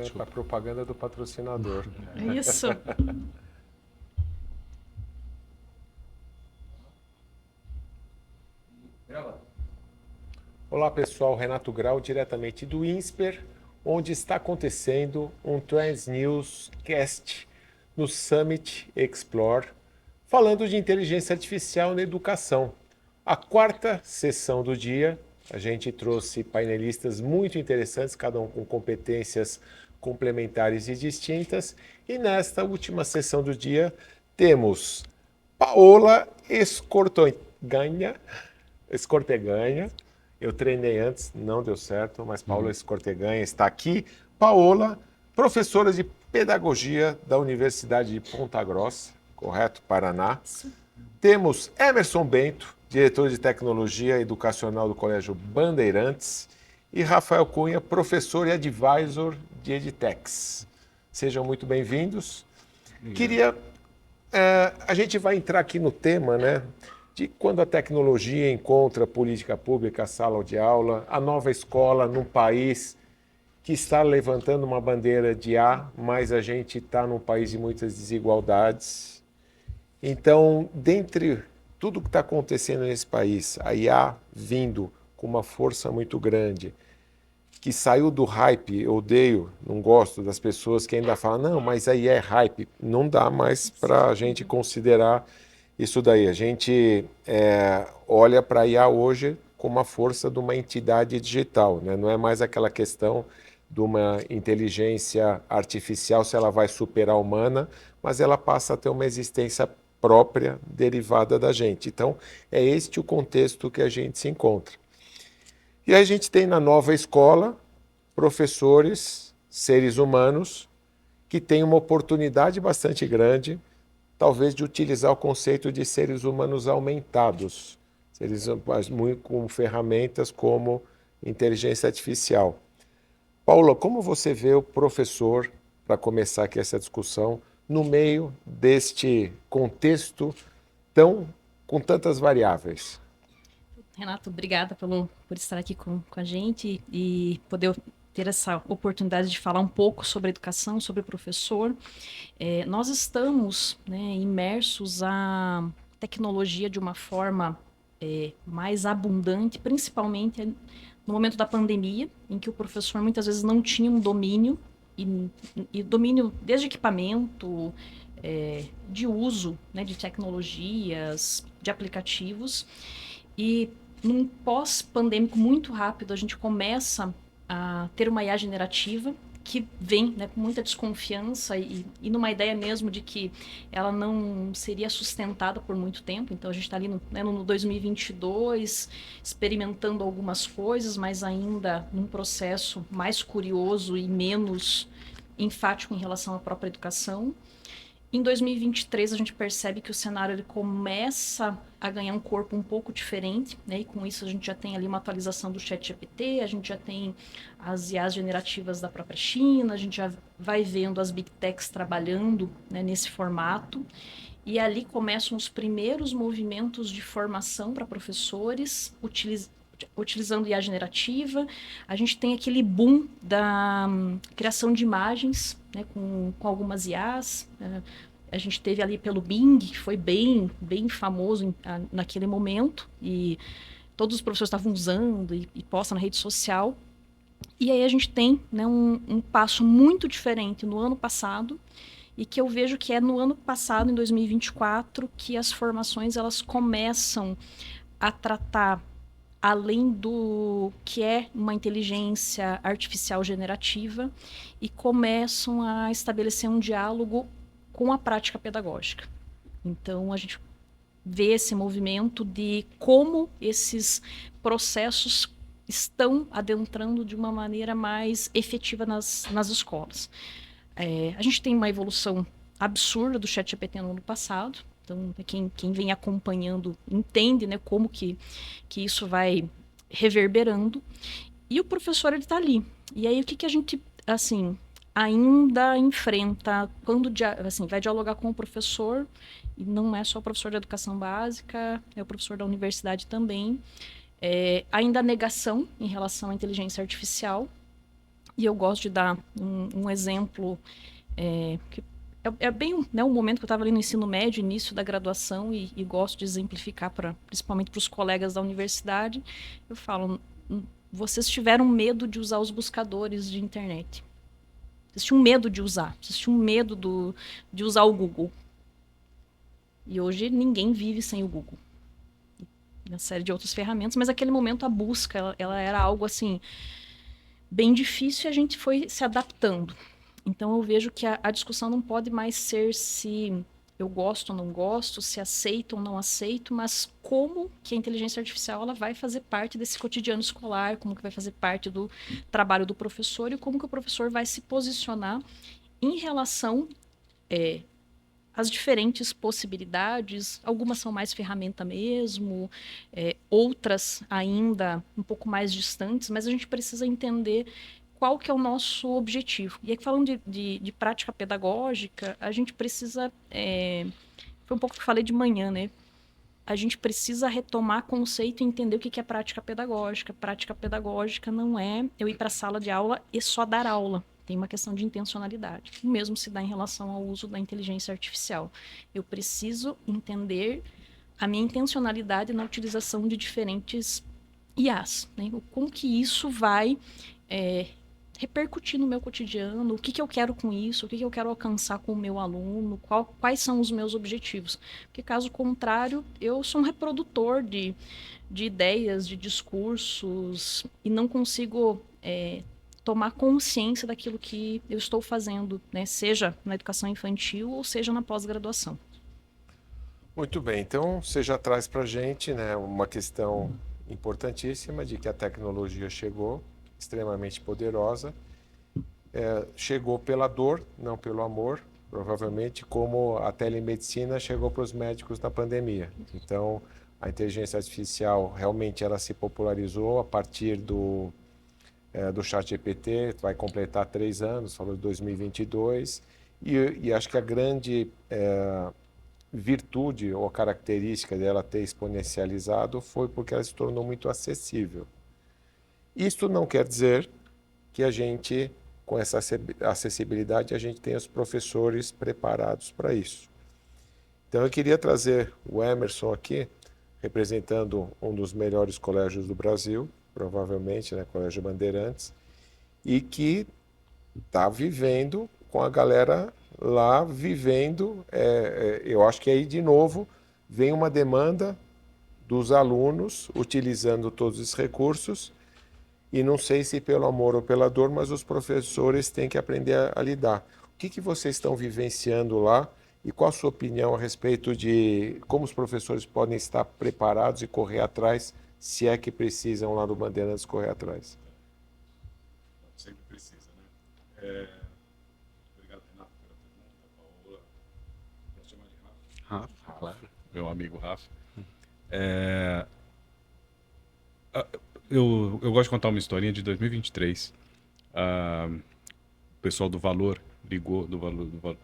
Isso é para propaganda do patrocinador. Isso. Olá pessoal, Renato Grau, diretamente do INSPER, onde está acontecendo um Trends News Cast no Summit Explore, falando de inteligência artificial na educação. A quarta sessão do dia, a gente trouxe painelistas muito interessantes, cada um com competências complementares e distintas, e nesta última sessão do dia temos Paola Escorteganha. Eu treinei antes, não deu certo, mas Paola Escorteganha está aqui. Paola, professora de pedagogia da Universidade de Ponta Grossa, correto? Paraná. Temos Emerson Bento, diretor de tecnologia educacional do Colégio Bandeirantes, e Rafael Cunha, professor e advisor de Edtex. Sejam muito bem-vindos. A gente vai entrar aqui no tema, né? De quando a tecnologia encontra política pública, sala de aula, a nova escola num país que está levantando uma bandeira de IA, mas a gente está num país de muitas desigualdades. Então, dentre tudo que está acontecendo nesse país, a IA vindo com uma força muito grande, que saiu do hype, eu odeio, não gosto das pessoas que ainda falam, não, mas aí é hype. Não dá mais para a gente considerar isso daí. A gente olha para a IA hoje como a força de uma entidade digital, né? Não é mais aquela questão de uma inteligência artificial, se ela vai superar a humana, mas ela passa a ter uma existência própria derivada da gente. Então, é este o contexto que a gente se encontra. E a gente tem na nova escola professores, seres humanos, que têm uma oportunidade bastante grande, talvez de utilizar o conceito de seres humanos aumentados, seres muito com ferramentas como inteligência artificial. Paula, como você vê o professor, para começar aqui essa discussão, no meio deste contexto com tantas variáveis? Renato, obrigada por estar aqui com a gente e poder ter essa oportunidade de falar um pouco sobre educação, sobre o professor. Nós estamos, né, imersos à tecnologia de uma forma mais abundante, principalmente no momento da pandemia, em que o professor muitas vezes não tinha um domínio, e domínio desde equipamento, de uso, né, de tecnologias, de aplicativos. E num pós-pandêmico muito rápido, a gente começa a ter uma IA generativa que vem, né, com muita desconfiança e numa ideia mesmo de que ela não seria sustentada por muito tempo. Então a gente está ali no 2022, experimentando algumas coisas, mas ainda num processo mais curioso e menos enfático em relação à própria educação. Em 2023, a gente percebe que o cenário ele começa a ganhar um corpo um pouco diferente, né? E com isso a gente já tem ali uma atualização do ChatGPT, a gente já tem as IAs generativas da própria China, a gente já vai vendo as Big Techs trabalhando, né, nesse formato. E ali começam os primeiros movimentos de formação para professores, utilizando IA generativa. A gente tem aquele boom da criação de imagens, né, com algumas IAs. A gente teve ali pelo Bing, que foi bem famoso naquele momento, e todos os professores estavam usando e postam na rede social. E aí a gente tem, né, um passo muito diferente no ano passado, e que eu vejo que é no ano passado, em 2024, que as formações elas começam a tratar, além do que é uma inteligência artificial generativa, e começam a estabelecer um diálogo com a prática pedagógica. Então, a gente vê esse movimento de como esses processos estão adentrando de uma maneira mais efetiva nas escolas. A gente tem uma evolução absurda do ChatGPT no ano passado. Então, quem vem acompanhando entende, né, como que isso vai reverberando. E o professor está ali. E aí, o que a gente, assim, ainda enfrenta quando assim, vai dialogar com o professor, e não é só o professor da educação básica, é o professor da universidade também. Ainda a negação em relação à inteligência artificial. E eu gosto de dar um exemplo que é bem, né, um momento que eu estava ali no ensino médio, início da graduação, e gosto de exemplificar, principalmente para os colegas da universidade. Eu falo, vocês tiveram medo de usar os buscadores de internet. Vocês tinham medo de usar. Vocês tinham medo de usar o Google. E hoje ninguém vive sem o Google. E uma série de outras ferramentas, mas naquele momento a busca, ela era algo assim, bem difícil, e a gente foi se adaptando. Então eu vejo que a discussão não pode mais ser se eu gosto ou não gosto, se aceito ou não aceito, mas como que a inteligência artificial ela vai fazer parte desse cotidiano escolar, como que vai fazer parte do trabalho do professor e como que o professor vai se posicionar em relação às diferentes possibilidades. Algumas são mais ferramenta mesmo, outras ainda um pouco mais distantes, mas a gente precisa entender qual que é o nosso objetivo. E aí, falando de prática pedagógica, a gente precisa... foi um pouco que eu falei de manhã, né? A gente precisa retomar conceito e entender o que é prática pedagógica. Prática pedagógica não é eu ir para a sala de aula e só dar aula. Tem uma questão de intencionalidade. O mesmo se dá em relação ao uso da inteligência artificial. Eu preciso entender a minha intencionalidade na utilização de diferentes IAs. Né? Como que isso vai repercutir no meu cotidiano, o que eu quero com isso, o que eu quero alcançar com o meu aluno, quais são os meus objetivos. Porque, caso contrário, eu sou um reprodutor de ideias, de discursos, e não consigo tomar consciência daquilo que eu estou fazendo, né? Seja na educação infantil ou seja na pós-graduação. Muito bem, então você já traz para a gente, né, uma questão importantíssima de que a tecnologia chegou, extremamente poderosa, chegou pela dor, não pelo amor, provavelmente como a telemedicina chegou para os médicos na pandemia. Então, a inteligência artificial realmente ela se popularizou a partir do ChatGPT, vai completar 3 anos, falou de 2022, e acho que a grande virtude ou característica dela ter exponencializado foi porque ela se tornou muito acessível. Isto não quer dizer que a gente, com essa acessibilidade, a gente tenha os professores preparados para isso. Então eu queria trazer o Emerson aqui, representando um dos melhores colégios do Brasil, provavelmente, né, Colégio Bandeirantes, e que está vivendo com a galera lá vivendo. Eu acho que aí, de novo, vem uma demanda dos alunos utilizando todos os recursos, e não sei se pelo amor ou pela dor, mas os professores têm que aprender a lidar. O que vocês estão vivenciando lá e qual a sua opinião a respeito de como os professores podem estar preparados e correr atrás, se é que precisam lá no Bandeirantes correr atrás? Sempre precisa, né? Obrigado, Renato, pela pergunta. Paola, posso chamar de Rafa? Rafa, claro. Meu amigo Rafa. Eu gosto de contar uma historinha de 2023. O pessoal do Valor ligou,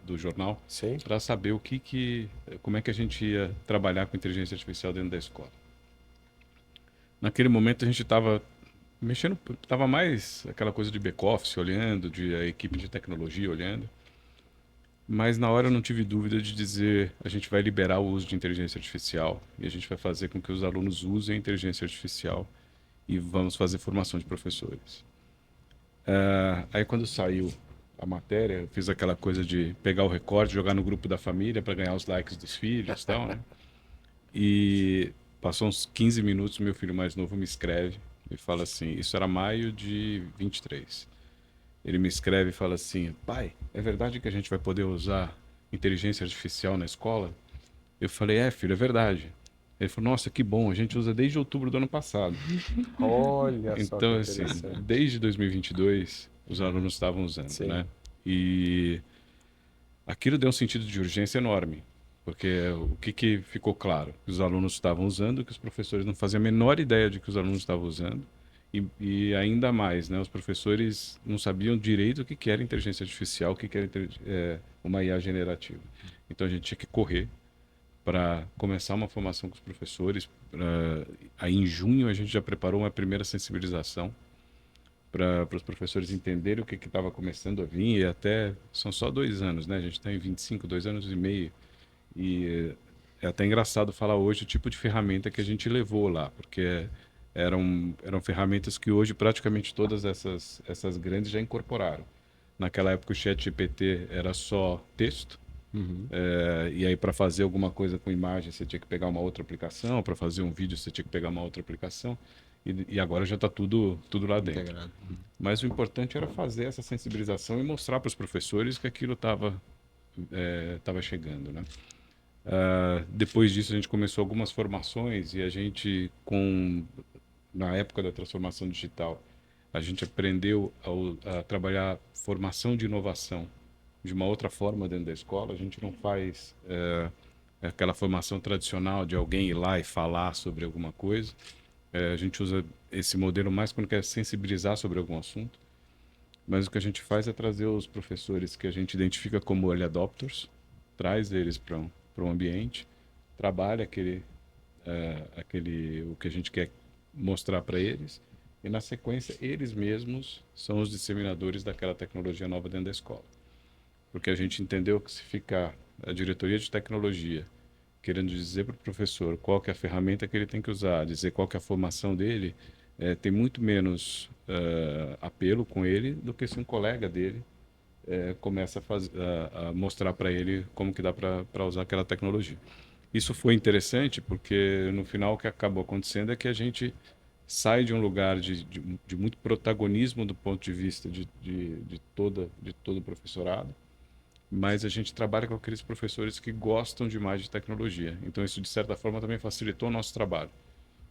do jornal, para saber como é que a gente ia trabalhar com inteligência artificial dentro da escola. Naquele momento a gente estava mexendo, estava mais aquela coisa de back-office olhando, de a equipe de tecnologia olhando. Mas na hora eu não tive dúvida de dizer, a gente vai liberar o uso de inteligência artificial e a gente vai fazer com que os alunos usem a inteligência artificial e vamos fazer formação de professores. Aí quando saiu a matéria, eu fiz aquela coisa de pegar o recorte, jogar no grupo da família para ganhar os likes dos filhos e tal, né? E passou uns 15 minutos, meu filho mais novo me escreve e fala assim, isso era maio de 23. Ele me escreve e fala assim, pai, é verdade que a gente vai poder usar inteligência artificial na escola? Eu falei, filho, é verdade. Ele falou, nossa, que bom, a gente usa desde outubro do ano passado. Olha só que Então, assim, interessante. desde 2022, os alunos estavam usando, Sim. né? E aquilo deu um sentido de urgência enorme, porque o que ficou claro? Que os alunos estavam usando, que os professores não faziam a menor ideia de que os alunos estavam usando, e ainda mais, né? Os professores não sabiam direito o que era inteligência artificial, o que era uma IA generativa. Então a gente tinha que correr para começar uma formação com os professores. Aí em junho a gente já preparou uma primeira sensibilização para os professores entenderem o que estava começando a vir, e até são só 2 anos, né? A gente está em 25, 2 anos e meio, e é até engraçado falar hoje o tipo de ferramenta que a gente levou lá, porque eram ferramentas que hoje praticamente todas essas grandes já incorporaram. Naquela época o ChatGPT era só texto, e aí para fazer alguma coisa com imagem você tinha que pegar uma outra aplicação, para fazer um vídeo você tinha que pegar uma outra aplicação, e agora já está tudo lá dentro. Integrado. Mas o importante era fazer essa sensibilização e mostrar para os professores que aquilo estava chegando, né? Depois disso a gente começou algumas formações e a gente, na época da transformação digital, a gente aprendeu a trabalhar formação de inovação de uma outra forma dentro da escola. A gente não faz aquela formação tradicional de alguém ir lá e falar sobre alguma coisa. A gente usa esse modelo mais quando quer sensibilizar sobre algum assunto. Mas o que a gente faz é trazer os professores que a gente identifica como early adopters, traz eles para um ambiente, trabalha o que a gente quer mostrar para eles, e na sequência eles mesmos são os disseminadores daquela tecnologia nova dentro da escola. Porque a gente entendeu que se ficar a diretoria de tecnologia querendo dizer para o professor qual que é a ferramenta que ele tem que usar, dizer qual que é a formação dele, tem muito menos apelo com ele do que se um colega dele começa a mostrar para ele como que dá para usar aquela tecnologia. Isso foi interessante porque no final o que acabou acontecendo é que a gente sai de um lugar de muito protagonismo do ponto de vista de todo o professorado, mas a gente trabalha com aqueles professores que gostam demais de tecnologia. Então isso de certa forma também facilitou o nosso trabalho,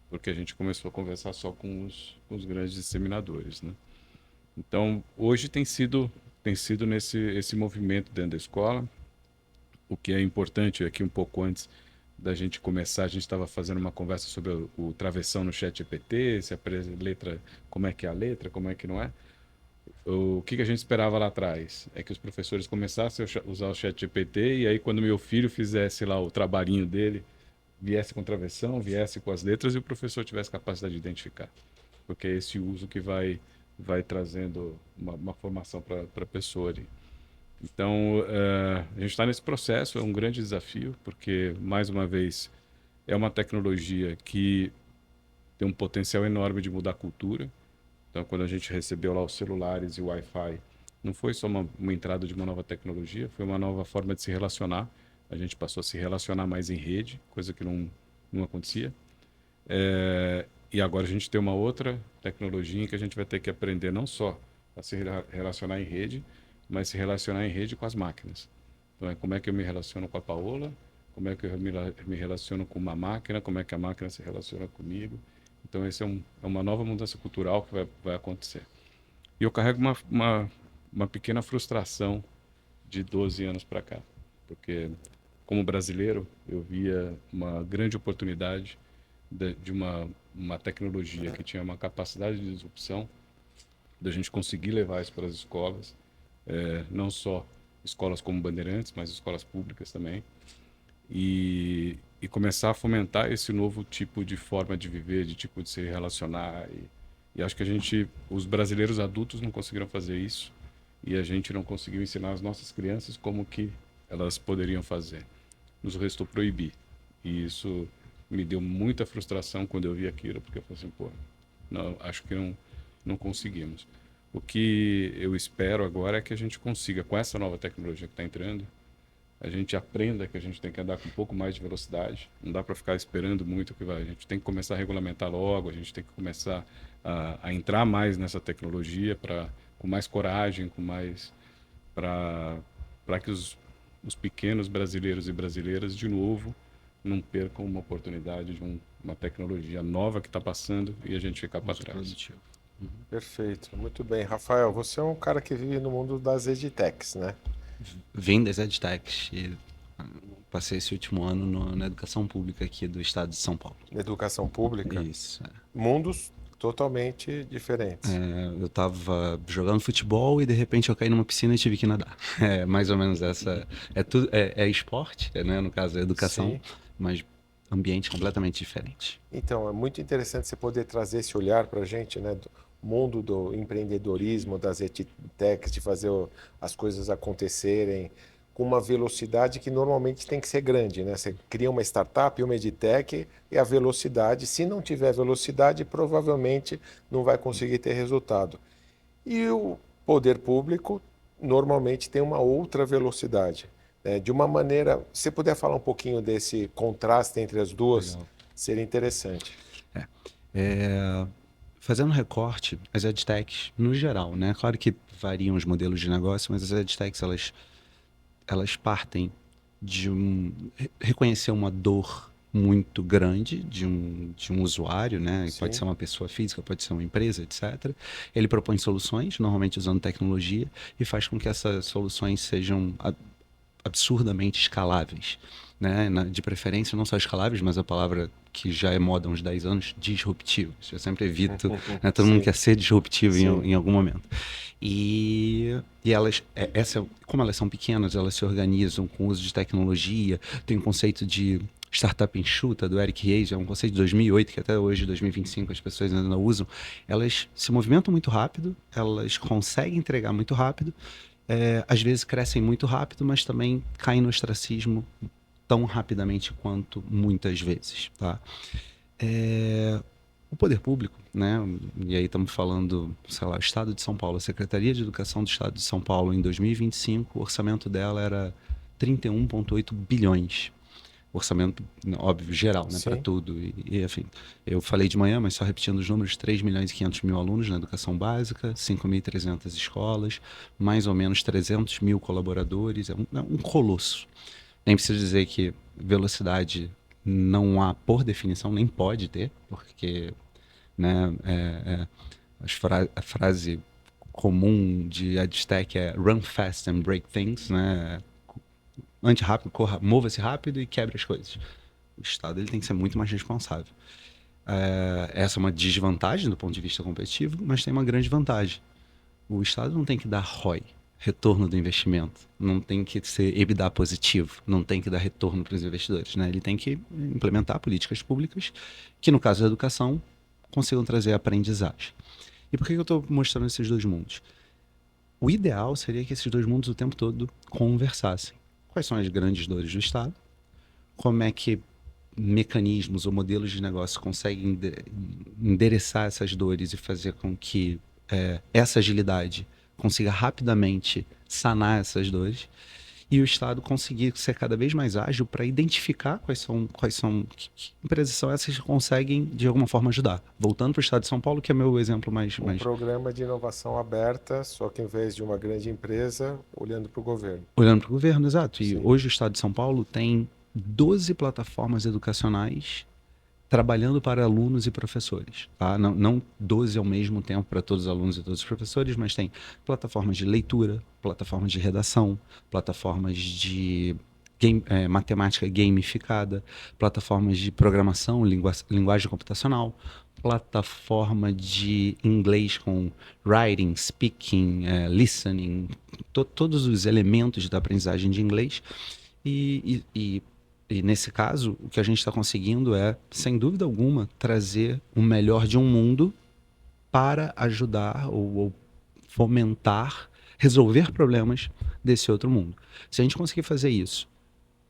porque a gente começou a conversar só com os grandes disseminadores, né? Então hoje tem sido esse movimento dentro da escola. O que é importante aqui, um pouco antes da gente começar, a gente estava fazendo uma conversa sobre o travessão no ChatGPT, se a letra, como é que é a letra, como é que não é. O que a gente esperava lá atrás é que os professores começassem a usar o ChatGPT, e aí quando meu filho fizesse lá o trabalhinho dele, viesse com travessão, viesse com as letras, e o professor tivesse capacidade de identificar. Porque é esse uso que vai trazendo uma formação para a pessoa ali. Então, a gente está nesse processo, é um grande desafio, porque, mais uma vez, é uma tecnologia que tem um potencial enorme de mudar a cultura. Então, quando a gente recebeu lá os celulares e o Wi-Fi, não foi só uma entrada de uma nova tecnologia, foi uma nova forma de se relacionar. A gente passou a se relacionar mais em rede, coisa que não acontecia. E agora a gente tem uma outra tecnologia em que a gente vai ter que aprender não só a se relacionar em rede, mas se relacionar em rede com as máquinas. Então, como é que eu me relaciono com a Paola, como é que eu me relaciono com uma máquina, como é que a máquina se relaciona comigo. Então, essa é uma nova mudança cultural que vai acontecer. E eu carrego uma pequena frustração de 12 anos para cá, porque, como brasileiro, eu via uma grande oportunidade de uma tecnologia que tinha uma capacidade de disrupção, da gente conseguir levar isso para as escolas, não só escolas como Bandeirantes, mas escolas públicas também, e começar a fomentar esse novo tipo de forma de viver, de tipo de se relacionar. E acho que os brasileiros adultos não conseguiram fazer isso, e a gente não conseguiu ensinar as nossas crianças como que elas poderiam fazer. Nos restou proibir. E isso me deu muita frustração quando eu vi aquilo, porque eu falei assim, pô, não, acho que não conseguimos. O que eu espero agora é que a gente consiga, com essa nova tecnologia que está entrando, a gente aprenda que a gente tem que andar com um pouco mais de velocidade. Não dá para ficar esperando muito a gente tem que começar a regulamentar logo, a gente tem que começar a entrar mais nessa tecnologia com mais coragem, para que os pequenos brasileiros e brasileiras, de novo, não percam uma oportunidade de uma tecnologia nova que está passando e a gente ficar para trás. Perfeito, muito bem. Rafael, você é um cara que vive no mundo das edtechs, né? Vim das edtechs e passei esse último ano na educação pública aqui do estado de São Paulo. Educação pública? Isso. Mundos totalmente diferentes. Eu tava jogando futebol e de repente eu caí numa piscina e tive que nadar. É mais ou menos essa. É esporte, né? No caso, é educação, sim, mas ambiente completamente diferente. Então, é muito interessante você poder trazer esse olhar para a gente, né? mundo do empreendedorismo, das edtechs, de fazer as coisas acontecerem com uma velocidade que normalmente tem que ser grande, né? Você cria uma startup, uma edtech, e a velocidade, se não tiver velocidade, provavelmente não vai conseguir ter resultado. E o poder público normalmente tem uma outra velocidade, né? De uma maneira, se você puder falar um pouquinho desse contraste entre as duas, legal, seria interessante. Fazendo um recorte, as edtechs, no geral, né? Claro que variam os modelos de negócio, mas as edtechs, elas partem de reconhecer uma dor muito grande de um usuário, né? Sim. Pode ser uma pessoa física, pode ser uma empresa, etc. Ele propõe soluções, normalmente usando tecnologia, e faz com que essas soluções sejam absurdamente escaláveis, né? De preferência, não só escaláveis, mas a palavra que já é moda há uns 10 anos, disruptivos. Eu sempre evito, né? Todo mundo quer ser disruptivo em algum momento. E elas, como elas são pequenas, elas se organizam com o uso de tecnologia. Tem um conceito de startup enxuta, do Eric Ries, é um conceito de 2008, que até hoje, 2025, as pessoas ainda não usam. Elas se movimentam muito rápido, elas conseguem entregar muito rápido, às vezes crescem muito rápido, mas também caem no ostracismo tão rapidamente quanto muitas vezes, tá? O poder público, né? E aí estamos falando, sei lá, o Estado de São Paulo, a Secretaria de Educação do Estado de São Paulo, em 2025, o orçamento dela era 31,8 bilhões. Orçamento, óbvio, geral, né? Para tudo. E, enfim, eu falei de manhã, mas só repetindo os números, 3 milhões e 500 mil alunos na educação básica, 5.300 escolas, mais ou menos 300 mil colaboradores, é um colosso. Nem preciso dizer que velocidade não há, por definição, nem pode ter, porque, né, a frase comum de EdTech é run fast and break things, né? Ande rápido, corra, mova-se rápido e quebre as coisas. O Estado ele tem que ser muito mais responsável. Essa é uma desvantagem do ponto de vista competitivo, mas tem uma grande vantagem. O Estado não tem que dar ROI, retorno do investimento, não tem que ser EBITDA positivo, não tem que dar retorno para os investidores, né? Ele tem que implementar políticas públicas que, no caso da educação, consigam trazer aprendizagem. E por que eu estou mostrando esses dois mundos? O ideal seria que esses dois mundos o tempo todo conversassem. Quais são as grandes dores do Estado? Como é que mecanismos ou modelos de negócio conseguem endereçar essas dores e fazer com que essa agilidade consiga rapidamente sanar essas dores? E o Estado conseguir ser cada vez mais ágil para identificar quais são que empresas são essas que conseguem, de alguma forma, ajudar. Voltando para o Estado de São Paulo, que é meu exemplo mais... programa de inovação aberta, só que em vez de uma grande empresa, olhando para o governo. Olhando para o governo, exato. E hoje o Estado de São Paulo tem 12 plataformas educacionais trabalhando para alunos e professores, tá? Não 12 ao mesmo tempo para todos os alunos e todos os professores, mas tem plataformas de leitura, plataformas de redação, plataformas de matemática gamificada, plataformas de programação, linguagem computacional, plataforma de inglês com writing, speaking, listening, todos os elementos da aprendizagem de inglês. E nesse caso, o que a gente está conseguindo é, sem dúvida alguma, trazer o melhor de um mundo para ajudar ou fomentar, resolver problemas desse outro mundo. Se a gente conseguir fazer isso,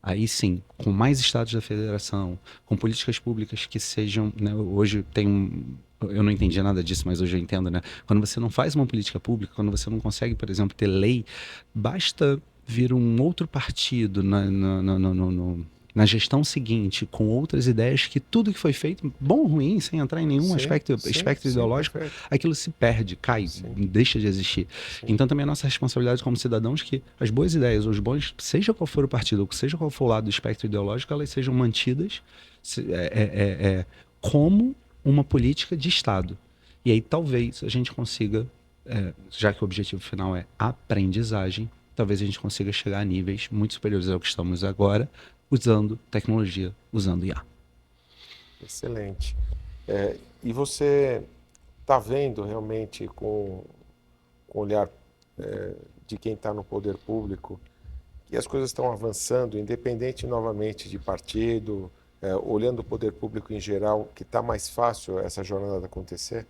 aí sim, com mais estados da federação, com políticas públicas que sejam... Né, hoje tem eu não entendi nada disso, mas hoje eu entendo, né? Quando você não faz uma política pública, quando você não consegue, por exemplo, ter lei, basta vir um outro partido na gestão seguinte, com outras ideias, que tudo que foi feito, bom ou ruim, sem entrar em nenhum espectro ideológico, aquilo se perde, cai, deixa de existir. Então também é nossa responsabilidade como cidadãos que as boas ideias, os bons, seja qual for o partido, ou seja qual for o lado do espectro ideológico, elas sejam mantidas como uma política de Estado. E aí talvez a gente consiga, já que o objetivo final é aprendizagem, talvez a gente consiga chegar a níveis muito superiores ao que estamos agora, usando tecnologia, usando IA. Excelente. E você está vendo realmente com o olhar de quem está no poder público que as coisas estão avançando, independente novamente de partido, olhando o poder público em geral, que está mais fácil essa jornada acontecer?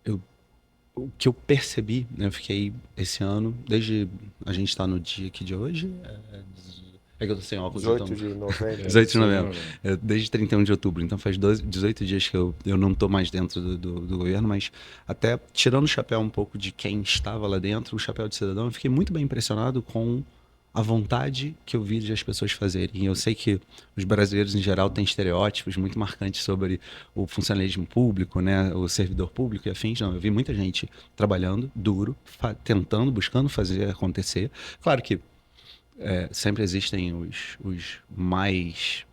o que eu percebi, né, eu fiquei esse ano, desde a gente está no dia aqui de hoje, é que eu tô sem óculos. 18 então, de novembro. 18 de novembro. Desde 31 de outubro. Então faz 18 dias que eu não tô mais dentro do governo, mas até tirando o chapéu um pouco de quem estava lá dentro, o chapéu de cidadão, eu fiquei muito bem impressionado com a vontade que eu vi de as pessoas fazerem. Eu sei que os brasileiros, em geral, têm estereótipos muito marcantes sobre o funcionalismo público, né, o servidor público e afins. Não, eu vi muita gente trabalhando duro, tentando, buscando fazer acontecer. Claro que sempre existem os mais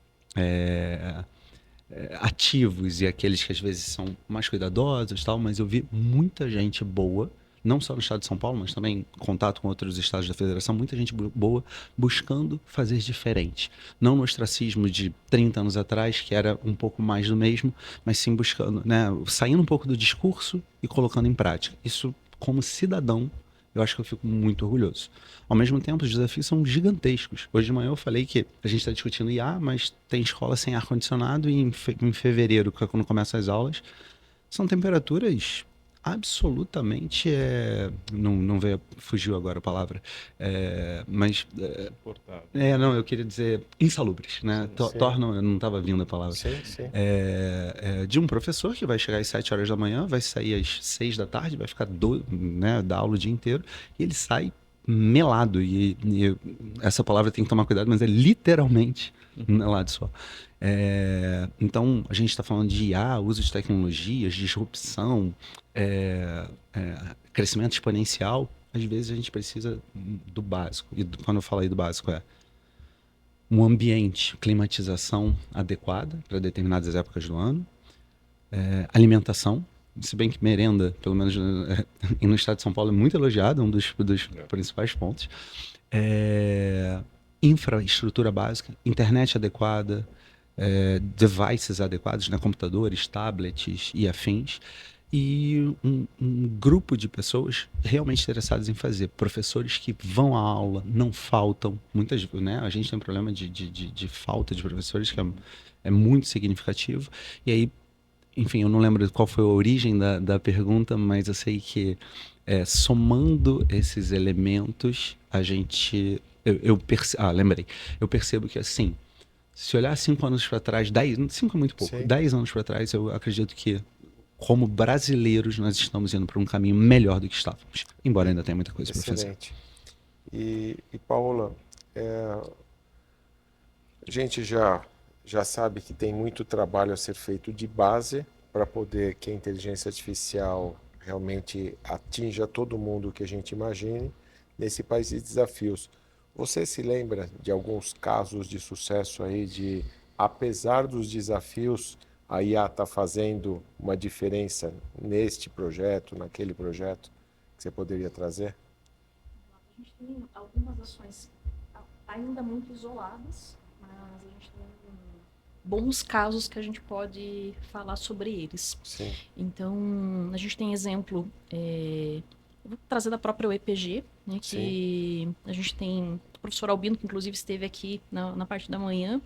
ativos e aqueles que às vezes são mais cuidadosos, tal, mas eu vi muita gente boa, não só no estado de São Paulo, mas também em contato com outros estados da federação, muita gente boa buscando fazer diferente. Não no ostracismo de 30 anos atrás, que era um pouco mais do mesmo, mas sim buscando, né, saindo um pouco do discurso e colocando em prática. Isso, como cidadão, eu acho que eu fico muito orgulhoso. Ao mesmo tempo, os desafios são gigantescos. Hoje de manhã eu falei que a gente está discutindo IA, mas tem escola sem ar-condicionado e em fevereiro, que é quando começam as aulas, são temperaturas absolutamente... não veio, fugiu agora a palavra. Mas... não, eu queria dizer insalubres, né? Tornam, eu não estava vindo a palavra. Sim, sim. De um professor que vai chegar às 7 horas da manhã, vai sair às 6 da tarde, vai ficar dar aula o dia inteiro, e ele sai melado. E essa palavra tem que tomar cuidado, mas é literalmente melado só. Então, a gente está falando de IA, uso de tecnologias, disrupção, crescimento exponencial. Às vezes a gente precisa do básico. E quando eu falo aí do básico, um ambiente, climatização adequada para determinadas épocas do ano, alimentação, se bem que merenda, pelo menos no estado de São Paulo, é muito elogiado, um dos principais pontos. Infraestrutura básica, internet adequada, devices adequados, né, computadores, tablets e afins, e um grupo de pessoas realmente interessadas em fazer. Professores que vão à aula, não faltam. Muitas, né, a gente tem um problema de falta de professores que é muito significativo. E aí, enfim, eu não lembro qual foi a origem da pergunta, mas eu sei que somando esses elementos, a gente... lembrei. Eu percebo que, assim, se olhar 5 anos para trás, 5 é muito pouco, 10 anos para trás, eu acredito que, como brasileiros, nós estamos indo para um caminho melhor do que estávamos, embora ainda tenha muita coisa para fazer. Excelente. E Paola, a gente já sabe que tem muito trabalho a ser feito de base para poder que a inteligência artificial realmente atinja todo mundo que a gente imagine nesse país de desafios. Você se lembra de alguns casos de sucesso aí de, apesar dos desafios, a IA está fazendo uma diferença neste projeto, naquele projeto, que você poderia trazer? A gente tem algumas ações ainda muito isoladas, mas a gente tem bons casos que a gente pode falar sobre eles. Sim. Então, a gente tem exemplo, eu vou trazer da própria UEPG, né, que a gente tem o professor Albino, que inclusive esteve aqui na parte da manhã,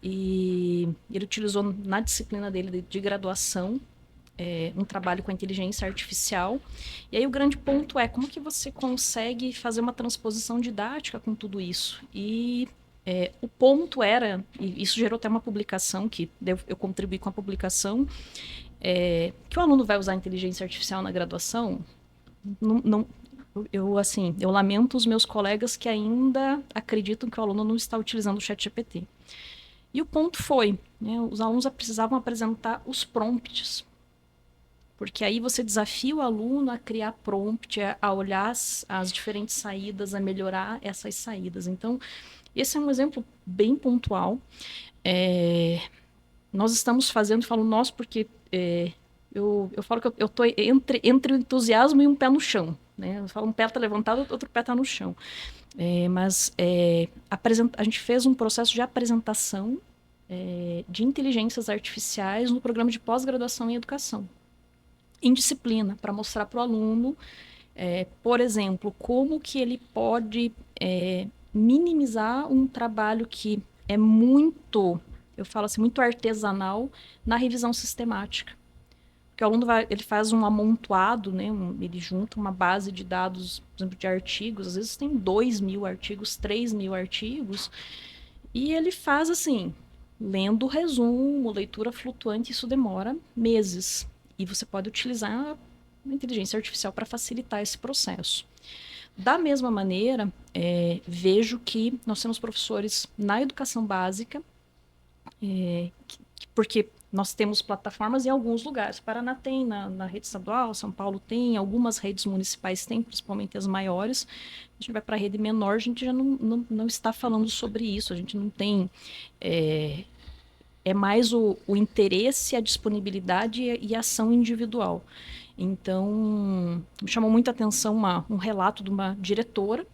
e ele utilizou na disciplina dele de graduação um trabalho com a inteligência artificial. E aí o grande ponto é como que você consegue fazer uma transposição didática com tudo isso. E o ponto era, e isso gerou até uma publicação, que eu contribuí com a publicação, que o aluno vai usar a inteligência artificial na graduação. Eu lamento os meus colegas que ainda acreditam que o aluno não está utilizando o ChatGPT. E o ponto foi, né, os alunos precisavam apresentar os prompts, porque aí você desafia o aluno a criar prompt, a olhar as diferentes saídas, a melhorar essas saídas. Então, esse é um exemplo bem pontual. Nós estamos fazendo, falo nós porque eu falo que eu estou entre o entusiasmo e um pé no chão. Né? Eu falo um pé está levantado, outro pé está no chão. Mas a gente fez um processo de apresentação de inteligências artificiais no programa de pós-graduação em educação, em disciplina, para mostrar para o aluno, por exemplo, como que ele pode minimizar um trabalho que é muito, eu falo assim, muito artesanal na revisão sistemática. porque o aluno ele faz um amontoado, né? Ele junta uma base de dados, por exemplo, de artigos, às vezes tem 2.000 artigos, 3.000 artigos, e ele faz assim, lendo o resumo, leitura flutuante, isso demora meses. E você pode utilizar a inteligência artificial para facilitar esse processo. Da mesma maneira, vejo que nós temos professores na educação básica, porque nós temos plataformas em alguns lugares. Paraná tem, na rede estadual, São Paulo tem, algumas redes municipais têm, principalmente as maiores. A gente vai para a rede menor, a gente já não está falando sobre isso, a gente não tem... É mais o interesse, a disponibilidade e a ação individual. Então, me chamou muita atenção um relato de uma diretora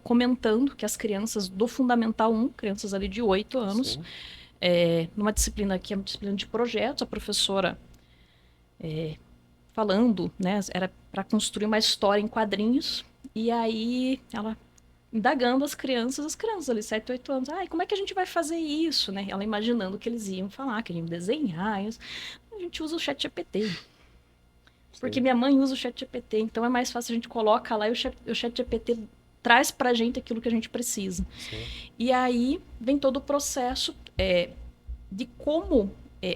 comentando que as crianças do Fundamental 1, crianças ali de 8 anos, numa disciplina que é uma disciplina de projetos, a professora falando, né, era para construir uma história em quadrinhos, e aí ela indagando as crianças ali, 7, 8 anos, como é que a gente vai fazer isso, né? Ela imaginando que eles iam falar, que iam desenhar, a gente usa o ChatGPT. Porque minha mãe usa o ChatGPT, então é mais fácil, a gente coloca lá e o ChatGPT traz pra gente aquilo que a gente precisa. Sim. E aí vem todo o processo de como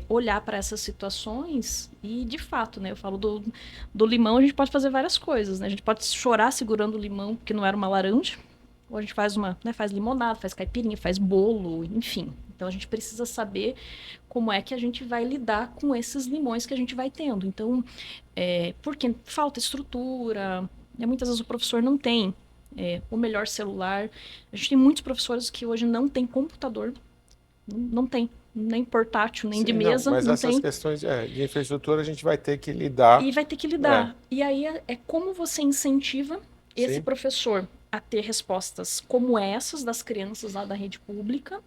olhar para essas situações e, de fato, né? Eu falo do limão, a gente pode fazer várias coisas, né? A gente pode chorar segurando o limão, que não era uma laranja, ou a gente faz faz limonada, faz caipirinha, faz bolo, enfim. Então a gente precisa saber como é que a gente vai lidar com esses limões que a gente vai tendo. Então, porque falta estrutura, muitas vezes o professor não tem o melhor celular. A gente tem muitos professores que hoje não tem computador, não tem, nem portátil, nem de mesa. Mas não essas tem. Questões de infraestrutura a gente vai ter que lidar. E vai ter que lidar. E aí é como você incentiva esse professor a ter respostas como essas das crianças lá da rede pública,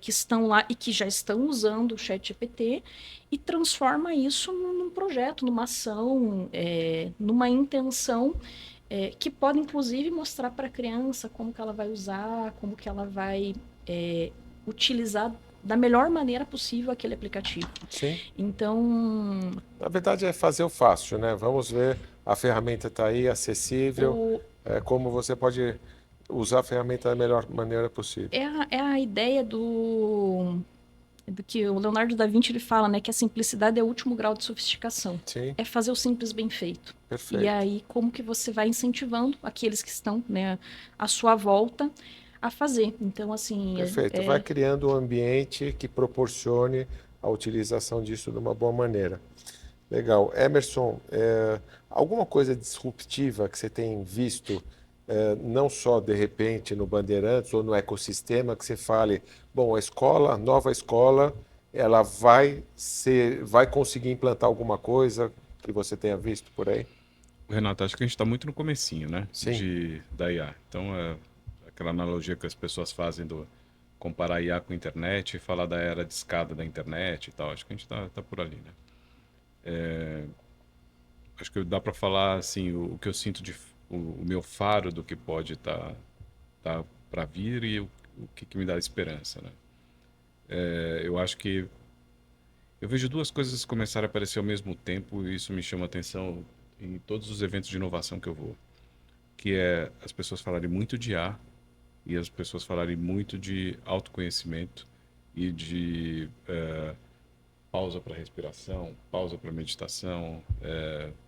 que estão lá e que já estão usando o ChatGPT, e transforma isso num projeto, numa ação, numa intenção, que pode, inclusive, mostrar para a criança como que ela vai usar, como que ela vai utilizar da melhor maneira possível aquele aplicativo. Sim. Então... Na verdade, é fazer o fácil, né? Vamos ver, a ferramenta está aí, acessível, como você pode usar a ferramenta da melhor maneira possível. É a ideia do que o Leonardo da Vinci ele fala, né? Que a simplicidade é o último grau de sofisticação. Sim. É fazer o simples bem feito. Perfeito. E aí, como que você vai incentivando aqueles que estão, né, à sua volta a fazer. Então, assim... Perfeito. Vai criando um ambiente que proporcione a utilização disso de uma boa maneira. Legal. Emerson, alguma coisa disruptiva que você tem visto, não só de repente no Bandeirantes ou no ecossistema, que você fale, bom, a nova escola, ela vai conseguir implantar alguma coisa que você tenha visto por aí? Renato, acho que a gente está muito no comecinho, né? Sim. Da IA. Então, aquela analogia que as pessoas fazem do comparar IA com a internet e falar da era de escada da internet e tal. Acho que a gente tá por ali, né? Acho que dá para falar assim o que eu sinto o meu faro do que pode tá para vir e o que me dá esperança, né? Eu acho que eu vejo duas coisas começarem a aparecer ao mesmo tempo e isso me chama atenção em todos os eventos de inovação que eu vou, que é as pessoas falarem muito de IA e as pessoas falarem muito de autoconhecimento e de pausa para respiração, pausa para meditação,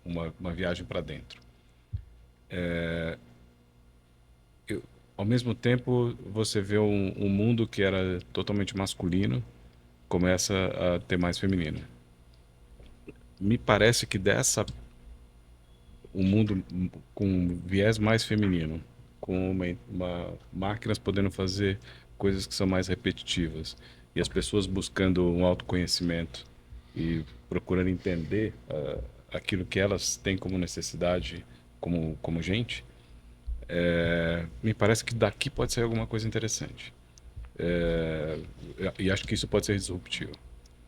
uma viagem para dentro. Ao mesmo tempo, você vê um mundo que era totalmente masculino começa a ter mais feminino. Me parece que um mundo com viés mais feminino, com máquinas podendo fazer coisas que são mais repetitivas e as pessoas buscando um autoconhecimento e procurando entender aquilo que elas têm como necessidade como gente, me parece que daqui pode sair alguma coisa interessante. E acho que isso pode ser disruptivo.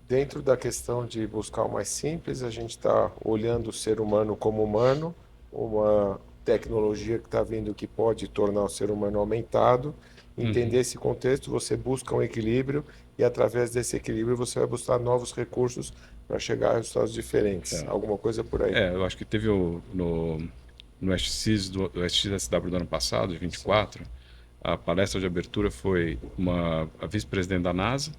Dentro da questão de buscar o mais simples, a gente está olhando o ser humano como humano, uma tecnologia que está vindo que pode tornar o ser humano aumentado. Entender esse contexto, você busca um equilíbrio e através desse equilíbrio você vai buscar novos recursos para chegar a resultados diferentes. Alguma coisa por aí. Eu acho que teve no SXSW do ano passado, de 24, sim, a palestra de abertura foi a vice-presidente da NASA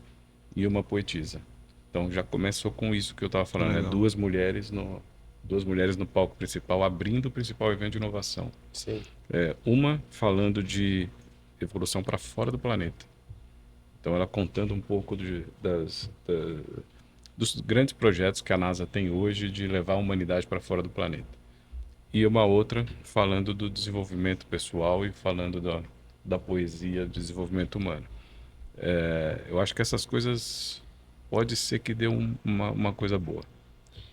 e uma poetisa. Então já começou com isso que eu estava falando, né? Duas mulheres no palco principal, abrindo o principal evento de inovação. Sim. Uma falando de evolução para fora do planeta. Então ela contando um pouco dos grandes projetos que a NASA tem hoje de levar a humanidade para fora do planeta. E uma outra falando do desenvolvimento pessoal e falando da poesia do desenvolvimento humano. Eu acho que essas coisas pode ser que dê uma coisa boa.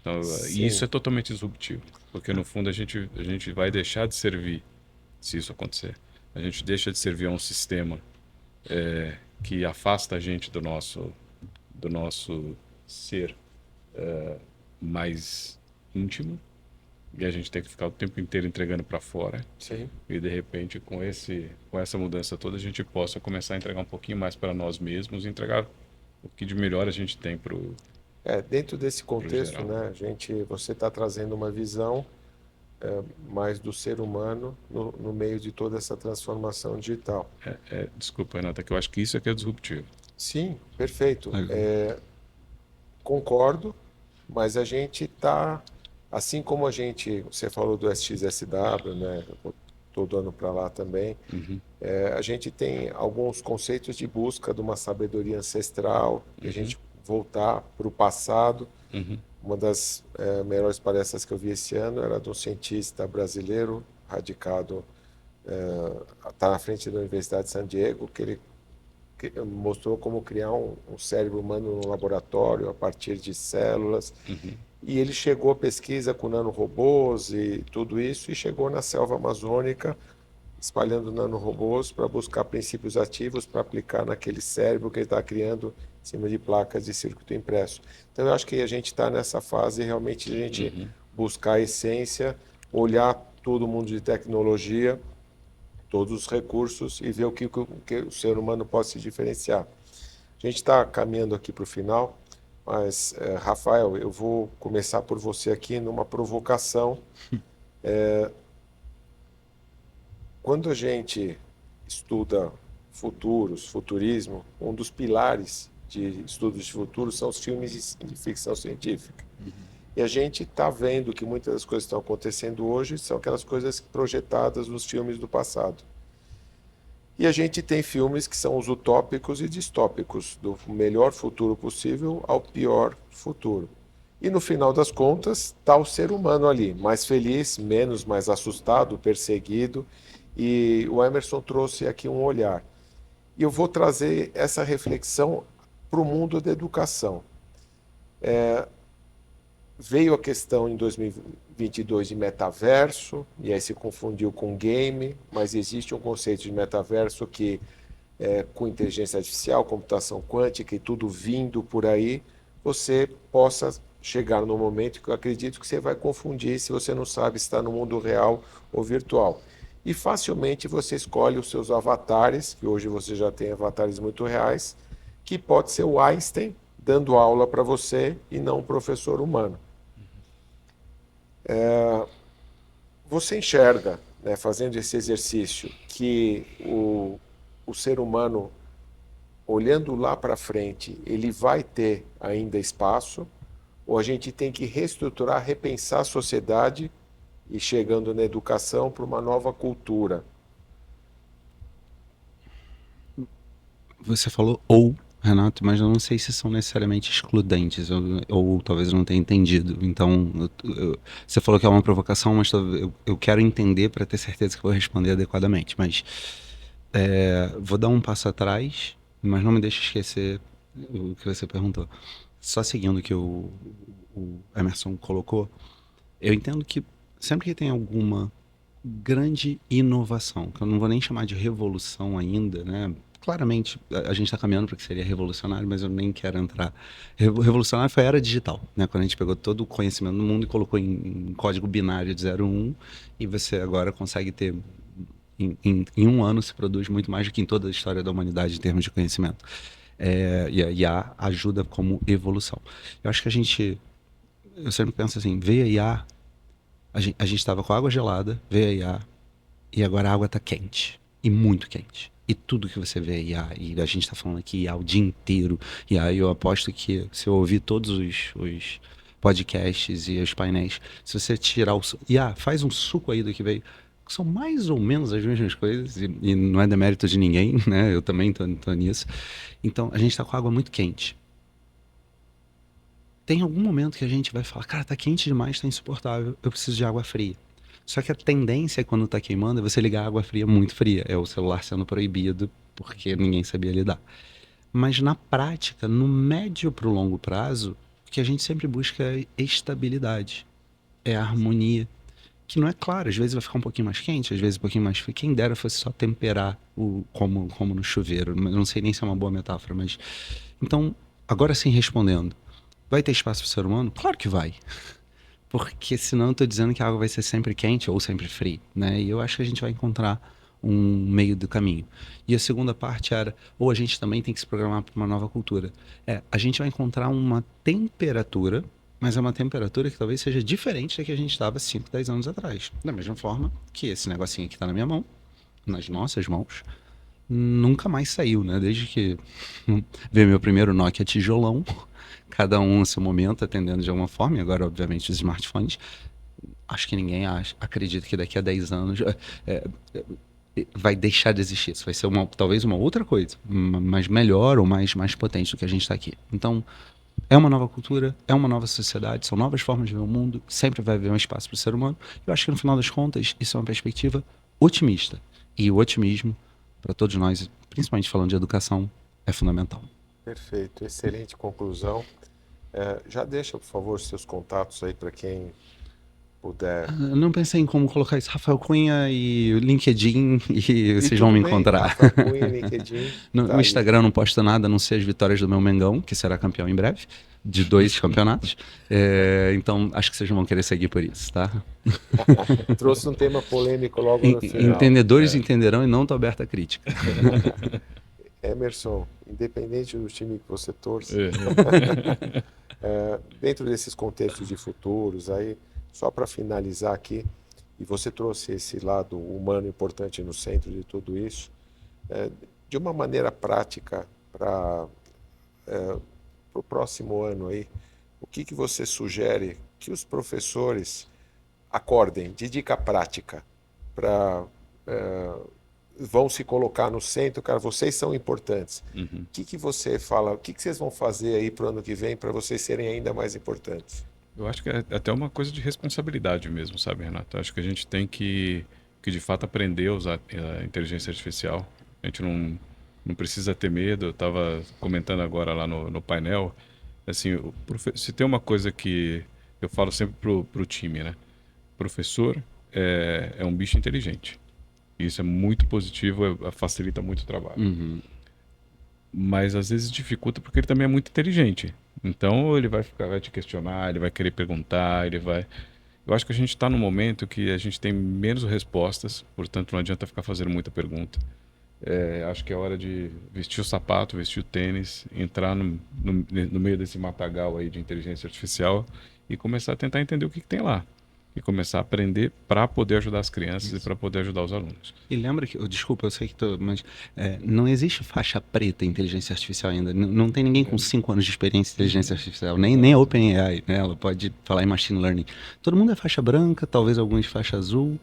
Então, e isso é totalmente disruptivo, porque no fundo a gente vai deixar de servir, se isso acontecer. A gente deixa de servir a um sistema que afasta a gente do nosso ser mais íntimo, e a gente tem que ficar o tempo inteiro entregando para fora. Sim. E de repente com essa mudança toda a gente possa começar a entregar um pouquinho mais para nós mesmos e entregar o que de melhor a gente tem para o dentro desse contexto, né, você está trazendo uma visão mais do ser humano no meio de toda essa transformação digital. Desculpa, Renata, que eu acho que isso é que é disruptivo. Sim, perfeito. Concordo, mas a gente está, assim como você falou do SXSW, né, eu todo ano para lá também, a gente tem alguns conceitos de busca de uma sabedoria ancestral, de a gente voltar para o passado. Uma das melhores palestras que eu vi esse ano era de um cientista brasileiro radicado, está na frente da Universidade de San Diego, que ele mostrou como criar um cérebro humano no laboratório a partir de células. E ele chegou à pesquisa com nanorobôs e tudo isso, e chegou na selva amazônica espalhando nanorobôs para buscar princípios ativos para aplicar naquele cérebro que ele está criando em cima de placas de circuito impresso. Então eu acho que a gente está nessa fase realmente de a gente buscar a essência, olhar todo o mundo de tecnologia, todos os recursos e ver o que o ser humano pode se diferenciar. A gente está caminhando aqui para o final, mas, Rafael, eu vou começar por você aqui numa provocação. Quando a gente estuda futurismo, um dos pilares de estudos de futuro são os filmes de ficção científica. E a gente está vendo que muitas das coisas que estão acontecendo hoje são aquelas coisas projetadas nos filmes do passado. E a gente tem filmes que são os utópicos e distópicos, do melhor futuro possível ao pior futuro. E no final das contas, está o ser humano ali, mais feliz, mais assustado, perseguido. E o Emerson trouxe aqui um olhar. E eu vou trazer essa reflexão para o mundo da educação. Veio a questão em 2022 de metaverso, e aí se confundiu com game, mas existe um conceito de metaverso que, com inteligência artificial, computação quântica e tudo vindo por aí, você possa chegar no momento que eu acredito que você vai confundir se você não sabe se está no mundo real ou virtual. E facilmente você escolhe os seus avatares, que hoje você já tem avatares muito reais, que pode ser o Einstein dando aula para você e não um professor humano. Você enxerga, né, fazendo esse exercício, que o ser humano, olhando lá para frente, ele vai ter ainda espaço, ou a gente tem que reestruturar, repensar a sociedade e chegando na educação para uma nova cultura? Você falou Renato, mas eu não sei se são necessariamente excludentes, ou talvez eu não tenha entendido. Então, você falou que é uma provocação, mas eu quero entender para ter certeza que eu vou responder adequadamente. Mas vou dar um passo atrás, mas não me deixe esquecer o que você perguntou. Só seguindo o que o Emerson colocou, eu entendo que sempre que tem alguma grande inovação, que eu não vou nem chamar de revolução ainda, né? Claramente, a gente está caminhando para que seria revolucionário, mas eu nem quero entrar. Revolucionário foi a era digital, né? Quando a gente pegou todo o conhecimento do mundo e colocou em código binário de 0 a 1, e você agora consegue ter, em um ano, se produz muito mais do que em toda a história da humanidade em termos de conhecimento. E a IA ajuda como evolução. Eu acho que eu sempre penso assim, veio a IA, a gente estava com água gelada, veio a IA, e agora a água está quente, e muito quente. E tudo que você vê IA, e a gente está falando aqui IA o dia inteiro, IA, eu aposto que se eu ouvir todos os podcasts e os painéis, se você tirar o... IA, faz um suco aí do que veio, que são mais ou menos as mesmas coisas, e não é demérito de ninguém, né? Eu também tô nisso. Então, a gente está com a água muito quente. Tem algum momento que a gente vai falar, cara, tá quente demais, tá insuportável, eu preciso de água fria. Só que a tendência quando tá queimando é você ligar água fria muito fria. É o celular sendo proibido porque ninguém sabia lidar. Mas na prática, no médio para o longo prazo, o que a gente sempre busca é estabilidade, é harmonia. Que não é claro, às vezes vai ficar um pouquinho mais quente, às vezes um pouquinho mais frio. Quem dera fosse só temperar como no chuveiro. Eu não sei nem se é uma boa metáfora, mas... Então, agora sim respondendo. Vai ter espaço para o ser humano? Claro que vai. Porque senão eu estou dizendo que a água vai ser sempre quente ou sempre fria, né? E eu acho que a gente vai encontrar um meio do caminho. E a segunda parte era, ou a gente também tem que se programar para uma nova cultura. A gente vai encontrar uma temperatura, mas é uma temperatura que talvez seja diferente da que a gente estava 5, 10 anos atrás. Da mesma forma que esse negocinho aqui está na minha mão, nas nossas mãos, nunca mais saiu, né? Desde que veio meu primeiro Nokia tijolão, cada um no seu momento atendendo de alguma forma, e agora, obviamente, os smartphones. Acho que ninguém acredita que daqui a 10 anos vai deixar de existir. Isso vai ser talvez uma outra coisa, mas melhor ou mais potente do que a gente está aqui. Então, é uma nova cultura, é uma nova sociedade, são novas formas de ver o mundo, sempre vai haver um espaço para o ser humano. Eu acho que, no final das contas, isso é uma perspectiva otimista. E o otimismo, para todos nós, principalmente falando de educação, é fundamental. Perfeito, excelente conclusão. Já deixa, por favor, seus contatos aí para quem puder. Não pensei em como colocar isso. Rafael Cunha e o LinkedIn e vocês vão me encontrar. Rafael Cunha, LinkedIn. No Instagram não posto nada, a não ser as vitórias do meu Mengão, que será campeão em breve, de 2 campeonatos. Então, acho que vocês vão querer seguir por isso, tá? Trouxe um tema polêmico logo no final. Entendedores entenderão e não estou aberto à crítica. Emerson, independente do time que você torce, dentro desses contextos de futuros, aí, só para finalizar aqui, e você trouxe esse lado humano importante no centro de tudo isso, de uma maneira prática para o próximo ano aí, o que você sugere que os professores acordem de dica prática para vão se colocar no centro, cara, vocês são importantes. O que você fala, o que vocês vão fazer aí para o ano que vem para vocês serem ainda mais importantes? Eu acho que é até uma coisa de responsabilidade mesmo, sabe, Renato? Eu acho que a gente tem que de fato aprender a usar a inteligência artificial. A gente não precisa ter medo. Eu estava comentando agora lá no painel, assim, se tem uma coisa que eu falo sempre pro time, né? Professor é um bicho inteligente. Isso é muito positivo, facilita muito o trabalho. Mas às vezes dificulta porque ele também é muito inteligente. Então ele vai te questionar, ele vai querer perguntar, Eu acho que a gente está num momento que a gente tem menos respostas, portanto não adianta ficar fazendo muita pergunta. Acho que é hora de vestir o sapato, vestir o tênis, entrar no meio desse matagal aí de inteligência artificial e começar a tentar entender o que tem lá. E começar a aprender para poder ajudar as crianças e para poder ajudar os alunos. E lembra que, desculpa, eu sei que mas não existe faixa preta em inteligência artificial ainda. Não tem ninguém com 5 anos de experiência em inteligência artificial, nem a OpenAI, né? Ela pode falar em machine learning. Todo mundo é faixa branca, talvez alguns faixa azul,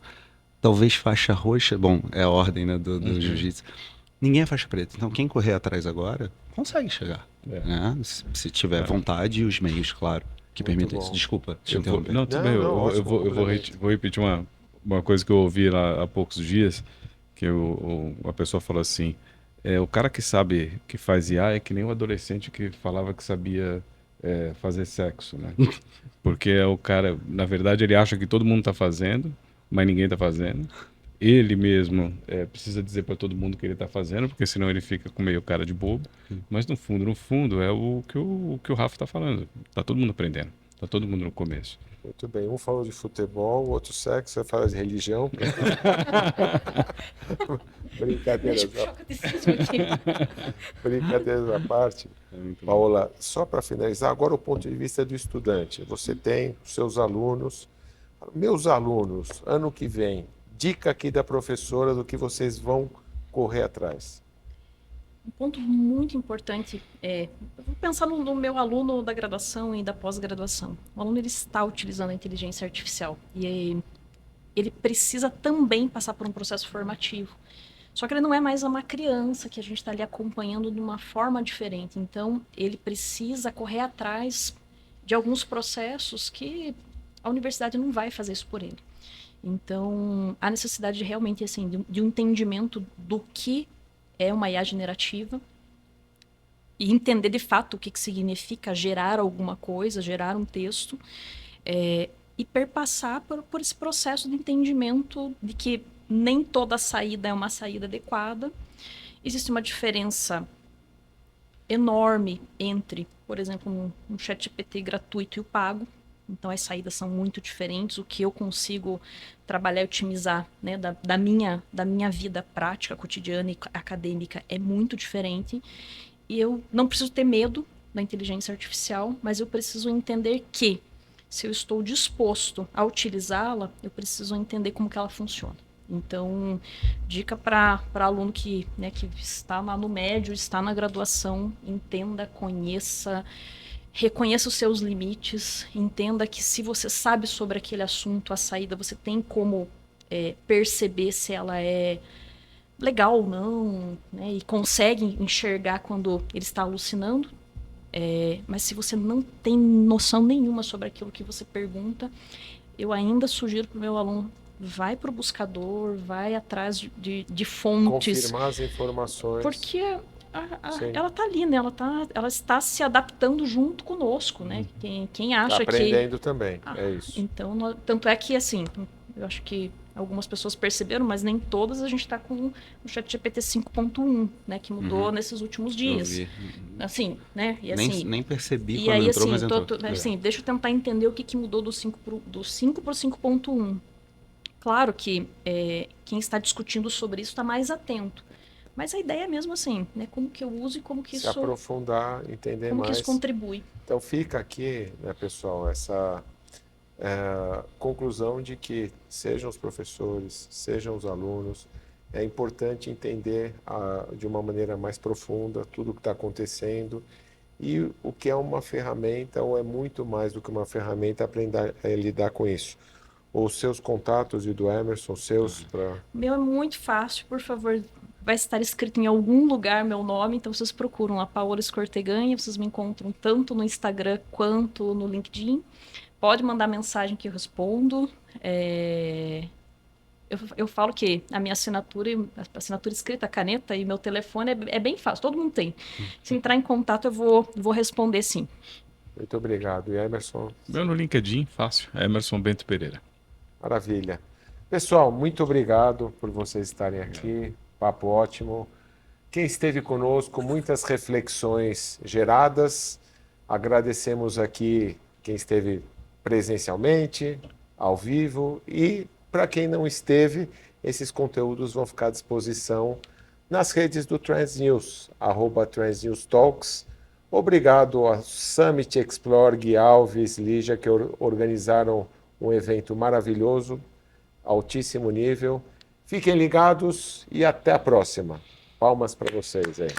talvez faixa roxa. Bom, é a ordem, né, do jiu-jitsu. Ninguém é faixa preta. Então quem correr atrás agora consegue chegar, né? Se tiver vontade e os meios, claro, que permitem isso. Desculpa, deixa eu interromper. Não, tudo bem. Eu vou repetir uma coisa que eu ouvi lá há poucos dias, que a pessoa falou assim, o cara que sabe que faz IA é que nem o adolescente que falava que sabia fazer sexo, né? Porque o cara, na verdade, ele acha que todo mundo está fazendo, mas ninguém está fazendo. Ele mesmo precisa dizer para todo mundo que ele está fazendo, porque senão ele fica com meio cara de bobo. Mas no fundo é o que o Rafa está falando. Está todo mundo aprendendo. Está todo mundo no começo. Muito bem. Um falou de futebol, o outro sexo, você fala de religião. Brincadeiras à parte. Paola, só para finalizar, agora o ponto de vista do estudante. Você tem os seus alunos. Meus alunos, ano que vem, dica aqui da professora do que vocês vão correr atrás. Um ponto muito importante eu vou pensar no meu aluno da graduação e da pós-graduação. O aluno ele está utilizando a inteligência artificial e ele precisa também passar por um processo formativo. Só que ele não é mais uma criança que a gente está ali acompanhando de uma forma diferente. Então, ele precisa correr atrás de alguns processos que a universidade não vai fazer isso por ele. Então, há necessidade de realmente assim, de um entendimento do que é uma IA generativa e entender de fato o que significa gerar alguma coisa, gerar um texto, e perpassar por esse processo de entendimento de que nem toda saída é uma saída adequada. Existe uma diferença enorme entre, por exemplo, um ChatGPT gratuito e o pago. Então, as saídas são muito diferentes. O que eu consigo trabalhar e otimizar, né, da minha vida prática, cotidiana e acadêmica é muito diferente. E eu não preciso ter medo da inteligência artificial, mas eu preciso entender que, se eu estou disposto a utilizá-la, eu preciso entender como que ela funciona. Então, dica para aluno que está lá no médio, está na graduação, entenda, conheça, reconheça os seus limites, entenda que se você sabe sobre aquele assunto, a saída, você tem como perceber se ela é legal ou não, né, e consegue enxergar quando ele está alucinando. Mas se você não tem noção nenhuma sobre aquilo que você pergunta, eu ainda sugiro para o meu aluno, vai para o buscador, vai atrás de fontes. Confirmar as informações. Porque ela está ali, né? Ela está se adaptando junto conosco, né? Quem acha tá aprendendo também, é isso. Então, tanto é que, assim, eu acho que algumas pessoas perceberam, mas nem todas. A gente está com o ChatGPT 5.1, né? Que mudou nesses últimos dias. Assim, né? E, assim, nem percebi e quando aí, entrou, assim, mas entrou. Assim, deixa eu tentar entender o que mudou do 5 para o 5.1. Claro que quem está discutindo sobre isso está mais atento. Mas a ideia é mesmo assim, né? Como que eu uso e como que se aprofundar, entender como mais. Que isso contribui. Então fica aqui, né, pessoal, essa conclusão de que sejam os professores, sejam os alunos, é importante entender de uma maneira mais profunda tudo o que está acontecendo e o que é uma ferramenta ou é muito mais do que uma ferramenta, aprender a lidar com isso. Os seus contatos e do Emerson, seus para... Meu é muito fácil, por favor, vai estar escrito em algum lugar meu nome, então vocês procuram a Paola Escorteganha, vocês me encontram tanto no Instagram quanto no LinkedIn. Pode mandar mensagem que eu respondo. Eu falo que a minha assinatura escrita, a caneta e meu telefone é bem fácil, todo mundo tem. Se entrar em contato, eu vou responder sim. Muito obrigado. E Emerson? Meu no LinkedIn, fácil, Emerson Bento Pereira. Maravilha. Pessoal, muito obrigado por vocês estarem aqui. Papo ótimo. Quem esteve conosco, muitas reflexões geradas. Agradecemos aqui quem esteve presencialmente, ao vivo, e para quem não esteve, esses conteúdos vão ficar à disposição nas redes do Transnews, @transnewstalks. Obrigado a Summit Explore, Gui Alves, Lígia, que organizaram um evento maravilhoso, altíssimo nível. Fiquem ligados e até a próxima. Palmas para vocês aí.